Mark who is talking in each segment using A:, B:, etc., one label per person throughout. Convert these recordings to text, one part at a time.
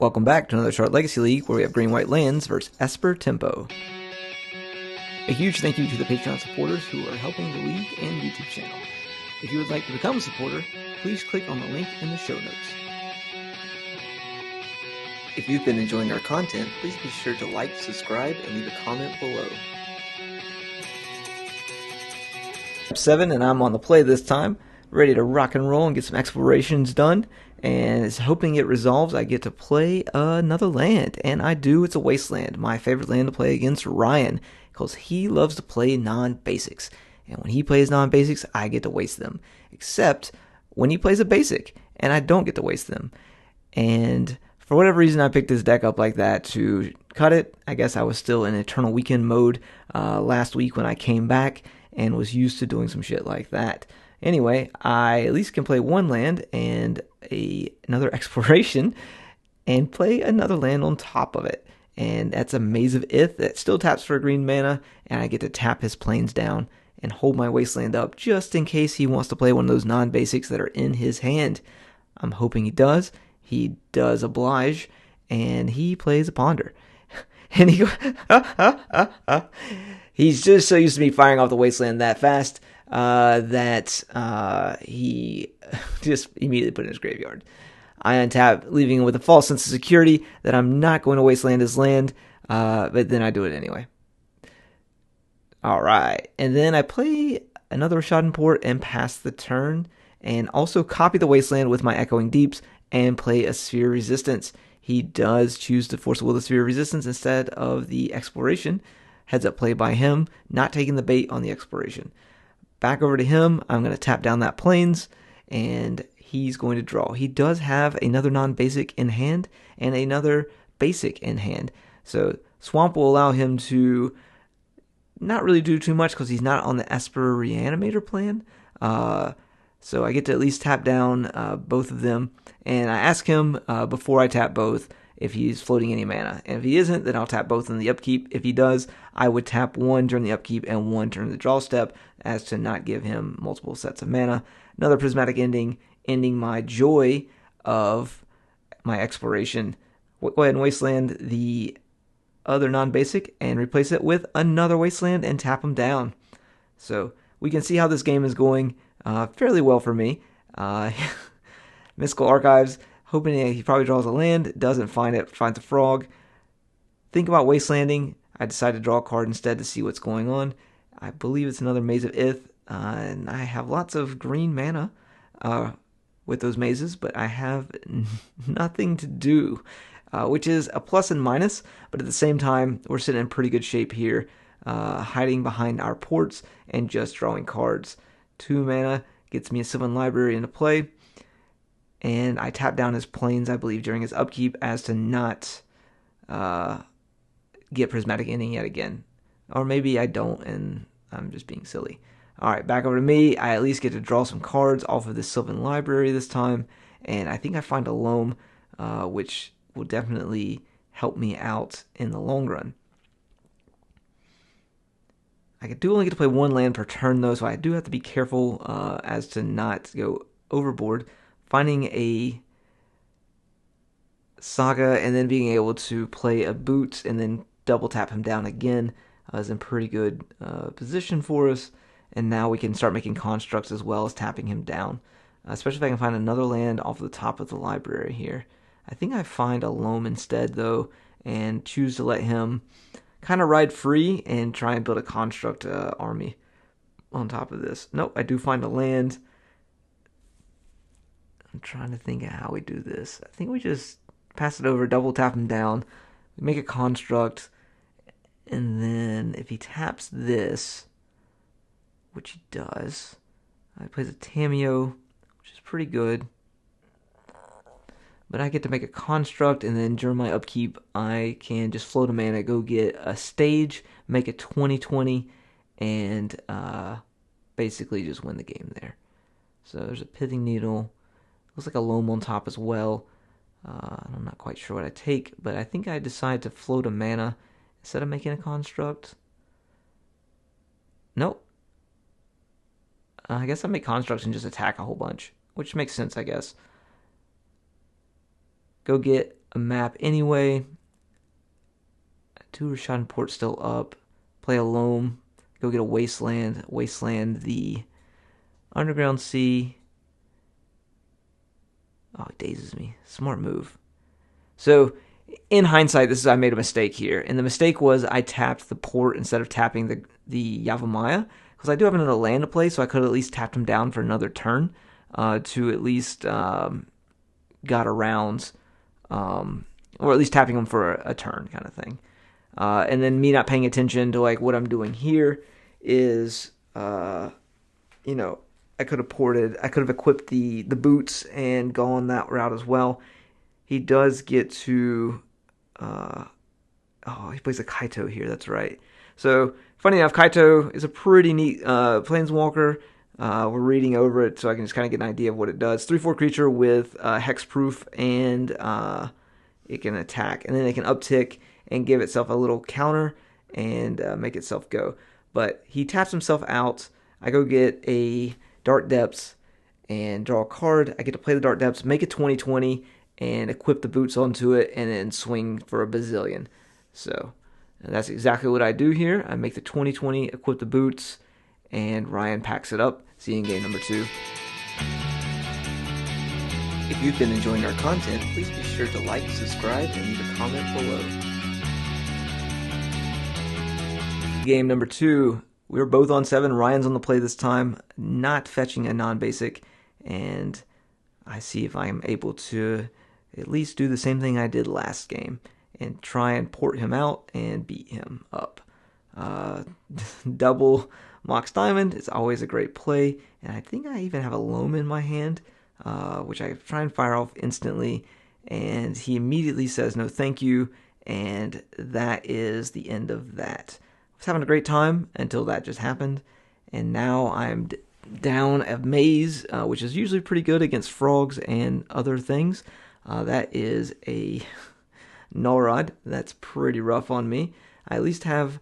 A: Welcome back to another short Legacy League where we have green-white lands versus Esper Tempo. A huge thank you to the Patreon supporters who are helping the league and YouTube channel. If you would like to become a supporter, please click on the link in the show notes. If you've been enjoying our content, please be sure to like, subscribe, and leave a comment below. 7, and I'm on the play this time, ready to rock and roll and get some explorations done. And it's hoping it resolves. I get to play another land, and I do. It's a wasteland, my favorite land to play against Ryan, because he loves to play non-basics. And when he plays non-basics, I get to waste them. Except when he plays a basic, and I don't get to waste them. And for whatever reason, I picked this deck up like that to cut it. I guess I was still in Eternal Weekend mode last week when I came back and was used to doing some shit like that. Anyway, I at least can play one land and another exploration and play another land on top of it. And that's a Maze of Ith that still taps for green mana, and I get to tap his plains down and hold my wasteland up just in case he wants to play one of those non-basics that are in his hand. I'm hoping he does. He does oblige, and he plays a ponder. And he goes, he's just so used to me firing off the wasteland that fast that he just immediately put it in his graveyard. I untap, leaving him with a false sense of security that I'm not going to wasteland his land, but then I do it anyway. Alright, and then I play another Rishadan Port and pass the turn, and also copy the wasteland with my Echoing Deeps and play a Sphere of Resistance. He does choose to force will the Sphere of Resistance instead of the Exploration. Heads up play by him, not taking the bait on the Exploration. Back over to him, I'm going to tap down that plains, and he's going to draw. He does have another non-basic in hand and another basic in hand. So Swamp will allow him to not really do too much because he's not on the Esper Reanimator plan. So I get to at least tap down both of them. And I ask him before I tap both if he's floating any mana. And if he isn't, then I'll tap both in the upkeep. If he does, I would tap one during the upkeep and one during the draw step as to not give him multiple sets of mana. Another Prismatic Ending, ending my joy of my exploration. Go ahead and wasteland the other non-basic and replace it with another wasteland and tap him down. So we can see how this game is going fairly well for me. Mystical Archives, hoping he probably draws a land, doesn't find it, finds a frog. Think about wastelanding. I decide to draw a card instead to see what's going on. I believe it's another Maze of Ith, and I have lots of green mana with those mazes, but I have nothing to do, which is a plus and minus, but at the same time, we're sitting in pretty good shape here, hiding behind our ports and just drawing cards. 2 mana gets me a Sylvan Library into play, and I tap down his plains, I believe, during his upkeep as to not get Prismatic Ending yet again. Or maybe I don't, and I'm just being silly. Alright, back over to me. I at least get to draw some cards off of the Sylvan Library this time, and I think I find a Loam, which will definitely help me out in the long run. I do only get to play one land per turn, though, so I do have to be careful as to not go overboard. Finding a Saga and then being able to play a Boot and then double tap him down again is in pretty good position for us. And now we can start making constructs as well as tapping him down. Especially if I can find another land off the top of the library here. I think I find a Loam instead, though, and choose to let him kind of ride free and try and build a construct army on top of this. Nope, I do find a land. I'm trying to think of how we do this. I think we just pass it over, double tap him down, we make a construct, and then if he taps this, which he does, he plays a Tameo, which is pretty good. But I get to make a construct, and then during my upkeep, I can just float a mana, go get a stage, make a 20/20, and basically just win the game there. So there's a Pithing Needle. Looks like a Loam on top as well. I'm not quite sure what I take, but I think I decide to float a mana instead of making a construct. Nope. I guess I make constructs and just attack a whole bunch, which makes sense, I guess. Go get a map anyway. 2 Rashad Port still up. Play a Loam. Go get a Wasteland. Wasteland the Underground Sea. Oh, it dazes me. Smart move. So, in hindsight, I made a mistake here. And the mistake was I tapped the Port instead of tapping the Yavimaya. Because I do have another land to play, so I could have at least tapped him down for another turn to at least got around, or at least tapping him for a turn kind of thing. And then me not paying attention to like what I'm doing here is, I could have equipped the boots and gone that route as well. He does get to, he plays a Kaito here, that's right. So, funny enough, Kaito is a pretty neat planeswalker. We're reading over it so I can just kind of get an idea of what it does. 3/4 creature with hexproof, and it can attack. And then it can uptick and give itself a little counter and make itself go. But he taps himself out. I go get a Dark Depths and draw a card. I get to play the Dark Depths, make a 20/20, and equip the boots onto it, and then swing for a bazillion. So that's exactly what I do here. I make the 20/20, equip the boots, and Ryan packs it up. See you in game number 2. If you've been enjoying our content, please be sure to like, subscribe, and leave a comment below. Game number 2. We were both on 7. Ryan's on the play this time, not fetching a non-basic, and I see if I am able to at least do the same thing I did last game and try and port him out and beat him up. Double Mox Diamond is always a great play, and I think I even have a Loam in my hand, which I try and fire off instantly, and he immediately says no thank you, and that is the end of that. I was having a great time until that just happened, and now I'm down a maze, which is usually pretty good against frogs and other things. That is a Nullrod. That's pretty rough on me. I at least have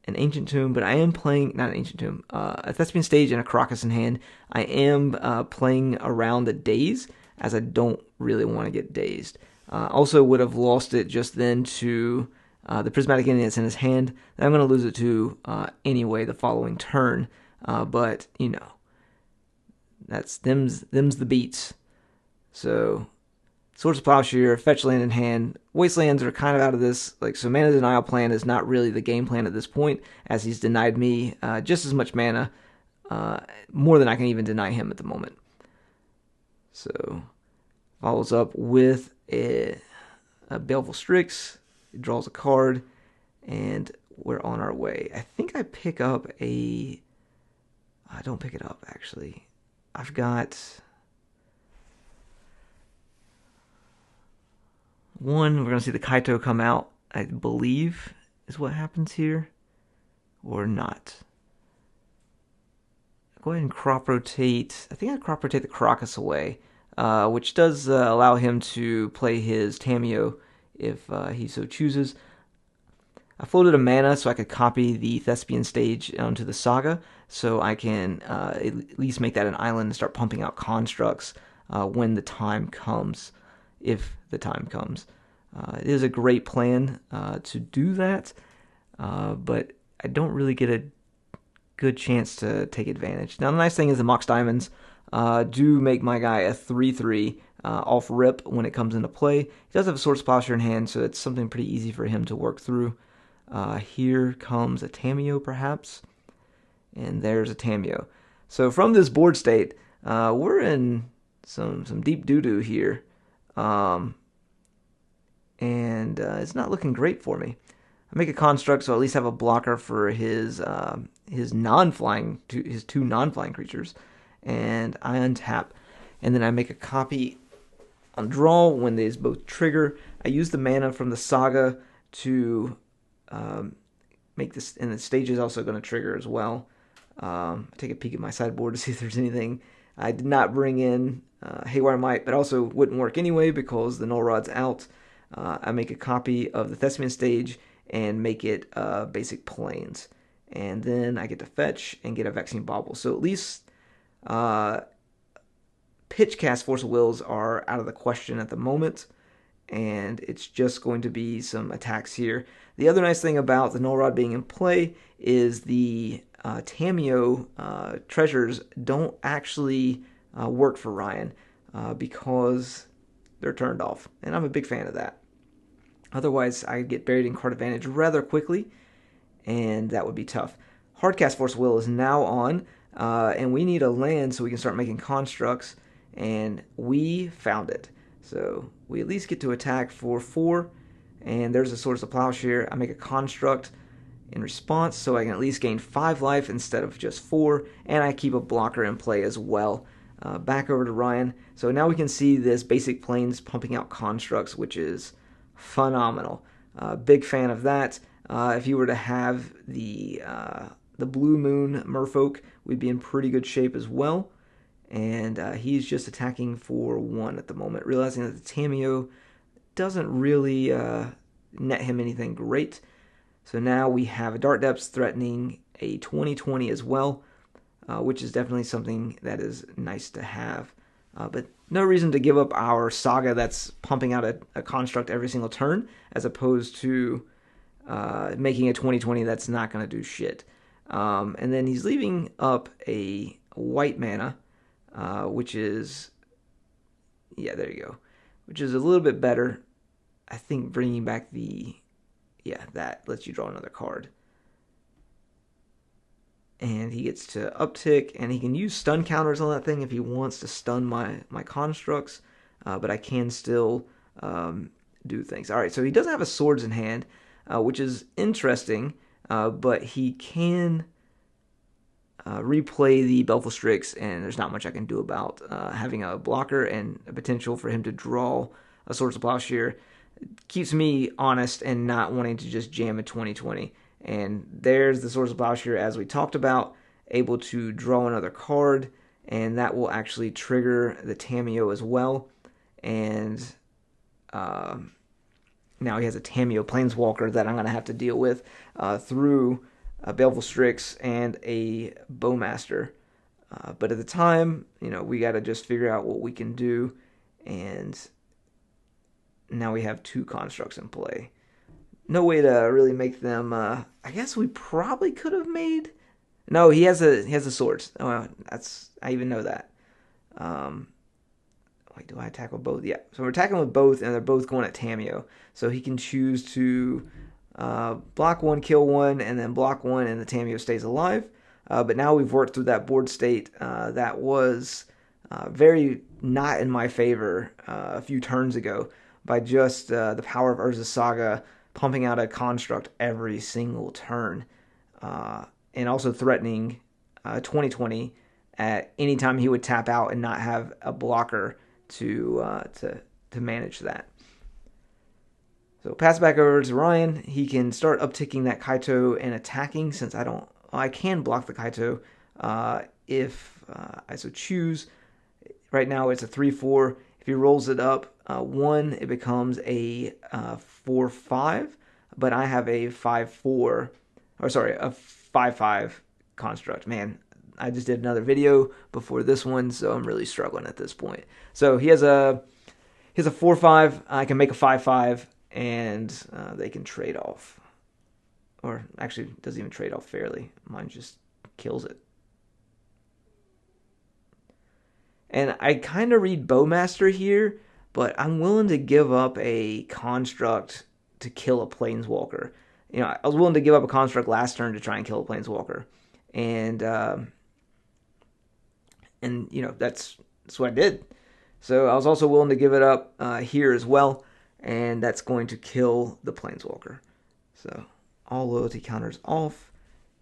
A: an Ancient Tomb, but I am playing, not an Ancient Tomb, a Thespian Stage and a Crocus in hand. I am playing around the Daze, as I don't really want to get dazed. Also would have lost it just then to the Prismatic Ending that's in his hand. That I'm going to lose it to anyway the following turn, but, that's them's the beats. So, Swords of Plowshare, fetch land in hand. Wastelands are kind of out of this. So Mana Denial plan is not really the game plan at this point, as he's denied me just as much mana, more than I can even deny him at the moment. So, follows up with a Baleful Strix. It draws a card, and we're on our way. I think I pick up I don't pick it up, actually. I've got one. We're going to see the Kaito come out, I believe, is what happens here. Or not. Go ahead and crop rotate. I think I crop rotate the Crocus away, which does allow him to play his Tameo if he so chooses. I floated a mana so I could copy the Thespian Stage onto the Saga, so I can at least make that an island and start pumping out constructs when the time comes, if the time comes. It is a great plan to do that, but I don't really get a good chance to take advantage. Now, the nice thing is the Mox Diamonds do make my guy a 3/3 off rip when it comes into play. He does have a Swords of Plowshare in hand, so it's something pretty easy for him to work through. Here comes a Tameo, perhaps, and there's a Tameo. So from this board state, we're in some deep doo-doo here, and it's not looking great for me. I make a construct, so I at least have a blocker for his non-flying, his 2 non-flying creatures, and I untap, and then I make a copy on draw when these both trigger. I use the mana from the Saga to make this, and the stage is also going to trigger as well. Take a peek at my sideboard to see if there's anything. I did not bring in Haywire Might, but also wouldn't work anyway because the Null Rod's out. I make a copy of the Thespian Stage and make it basic planes. And then I get to fetch and get a Vexing Bauble. So at least Pitch Cast Force of Wills are out of the question at the moment. and it's just going to be some attacks here. The other nice thing about the Null Rod being in play is the Tamiyo treasures don't actually work for Ryan because they're turned off, and I'm a big fan of that. Otherwise, I'd get buried in card advantage rather quickly, and that would be tough. Hardcast Force Will is now on, and we need a land so we can start making constructs, and we found it. So we at least get to attack for 4, and there's a Swords of Plowshare. I make a construct in response, so I can at least gain 5 life instead of just 4, and I keep a blocker in play as well. Back over to Ryan. So now we can see this basic planes pumping out constructs, which is phenomenal. Big fan of that. If you were to have the Blue Moon Merfolk, we'd be in pretty good shape as well. And he's just attacking for 1 at the moment, realizing that the Tamiyo doesn't really net him anything great. So now we have a Dark Depths threatening a 20/20 as well, which is definitely something that is nice to have. But no reason to give up our Saga that's pumping out a construct every single turn, as opposed to making a 20/20 that's not going to do shit. And then he's leaving up a white mana, which is, yeah, there you go, which is a little bit better. I think bringing back that lets you draw another card. And he gets to uptick, and he can use stun counters on that thing if he wants to stun my constructs, but I can still do things. All right, so he doesn't have a Swords in hand, which is interesting, but he can replay the Belful Strix, and there's not much I can do about having a blocker and a potential for him to draw a Swords of Plowshare. Keeps me honest and not wanting to just jam a 20/20. And there's the Swords of Plowshare, as we talked about, able to draw another card, and that will actually trigger the Tamiyo as well. And now he has a Tamiyo Planeswalker that I'm going to have to deal with through a Baleful Strix and a Bowmaster. But at the time, we got to just figure out what we can do, and now we have 2 constructs in play. No way to really make them. I guess we probably could have made. No, he has a Swords. Oh, I even know that. Wait, do I attack with both? Yeah, so we're attacking with both, and they're both going at Tamiyo. So he can choose to block 1, kill 1, and then block 1, and the Tamiyo stays alive. But now we've worked through that board state that was very not in my favor a few turns ago by just the power of Urza's Saga pumping out a construct every single turn, and also threatening 20/20 at any time he would tap out and not have a blocker to manage that. So pass back over to Ryan. He can start upticking that Kaito and attacking, since I can block the Kaito if I so choose. Right now it's a 3/4. If he rolls it up 1, it becomes a 4/5, but I have a 5/4, or sorry, a 5/5 construct. Man, I just did another video before this one, so I'm really struggling at this point. So he has a 4/5. I can make a 5/5, and they can trade off. Or actually, it doesn't even trade off fairly. Mine just kills it. And I kind of read Bowmaster here, but I'm willing to give up a construct to kill a Planeswalker. I was willing to give up a construct last turn to try and kill a Planeswalker. And that's what I did. So I was also willing to give it up here as well, and that's going to kill the Planeswalker. So all loyalty counters off,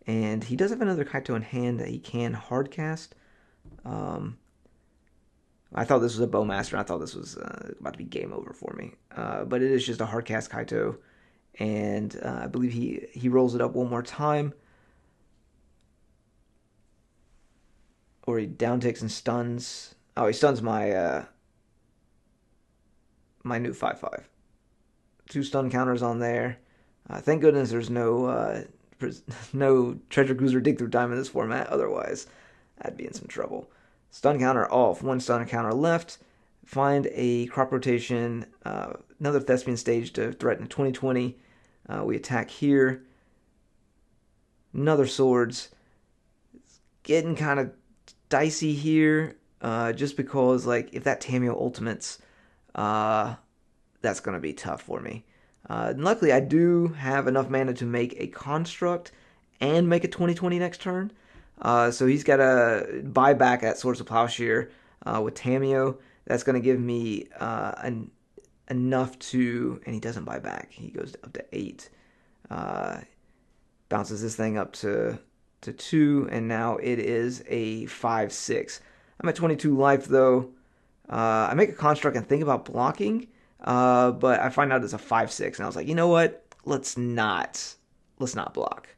A: and he does have another Kaito in hand that he can hardcast. I thought this was a Bowmaster, and I thought this was about to be game over for me. But it is just a hardcast Kaito, and I believe he rolls it up one more time. Or he downticks and stuns. Oh, he stuns my my new 5/5. 2 stun counters on there. Thank goodness there's no Treasure Cruiser Dig Through Time in this format. Otherwise, I'd be in some trouble. Stun counter off. 1 stun counter left. Find a crop rotation another Thespian Stage to threaten 2020. We attack here. Another Swords. It's getting kind of dicey here, just because like if that Tamiyo ultimates, that's going to be tough for me. Luckily, I do have enough mana to make a Construct and make a 2020 next turn. So he's got to buy back that Swords of Plowshare with Tamiyo. That's going to give me enough to... And he doesn't buy back. He goes up to 8. Bounces this thing up to 2. And now it is a 5-6. I'm at 22 life, though. I make a Construct and think about blocking. But I find out it's a 5-6. And I was like, you know what? Let's not block.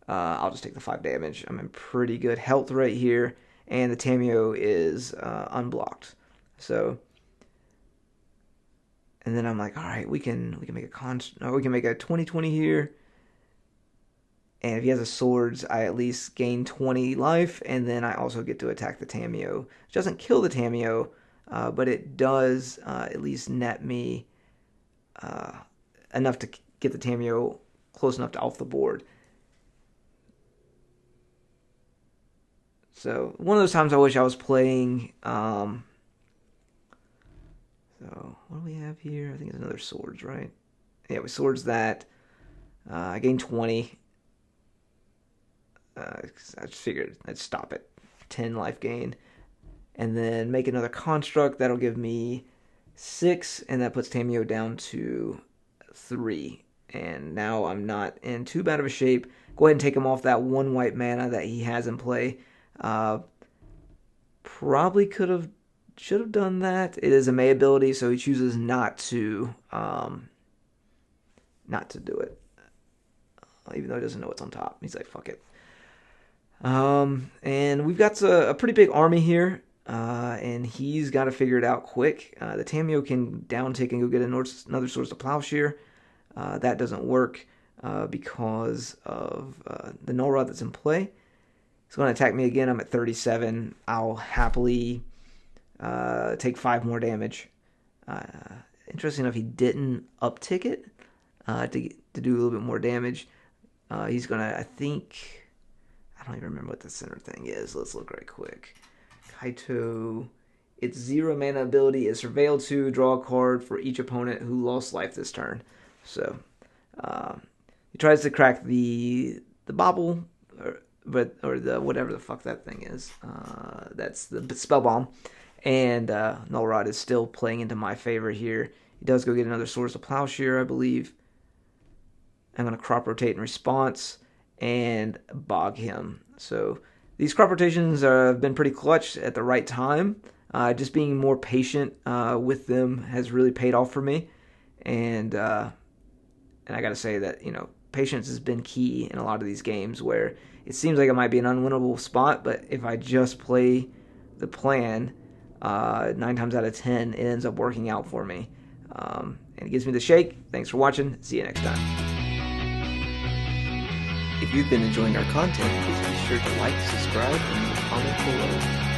A: I'll just take the 5 damage. I'm in pretty good health right here, and the Tamiyo is unblocked. So, and then I'm like, all right, we can make we can make a 20-20 here. And if he has a Swords, I at least gain 20 life, and then I also get to attack the Tamiyo, which doesn't kill the Tamiyo, but it does at least net me enough to get the Tamiyo close enough to off the board. So, one of those times I wish I was playing, so, what do we have here? I think it's another Swords, right? Yeah, we Swords that. I gained 20. I just figured I'd stop at 10 life gain. And then make another Construct. That'll give me 6, and that puts Tamiyo down to 3. And now I'm not in too bad of a shape. Go ahead and take him off that 1 white mana that he has in play. Probably should have done that. It is a May ability, so he chooses not to do it. Even though he doesn't know what's on top. He's like, fuck it. And we've got a pretty big army here, and he's got to figure it out quick. The Tamiyo can downtick and go get another Swords of Plowshare. That doesn't work because of the Null Rod that's in play. He's going to attack me again. I'm at 37. I'll happily take 5 more damage. Interesting enough, he didn't uptick it to do a little bit more damage. He's going to, I don't even remember what the center thing is. Let's look right quick. Kaito, its 0 mana ability is Surveil 2, draw a card for each opponent who lost life this turn. So, he tries to crack the bobble, or the whatever the fuck that thing is. That's the spell bomb, and Null Rod is still playing into my favor here. He does go get another Swords of Plowshare, I believe. I'm going to crop rotate in response and bog him. So these crop rotations have been pretty clutch at the right time. Just being more patient with them has really paid off for me, and I got to say that patience has been key in a lot of these games where it seems like it might be an unwinnable spot, but if I just play the plan, 9 times out of 10, it ends up working out for me. And it gives me the shake. Thanks for watching. See you next time. If you've been enjoying our content, please be sure to like, subscribe, and leave a comment below.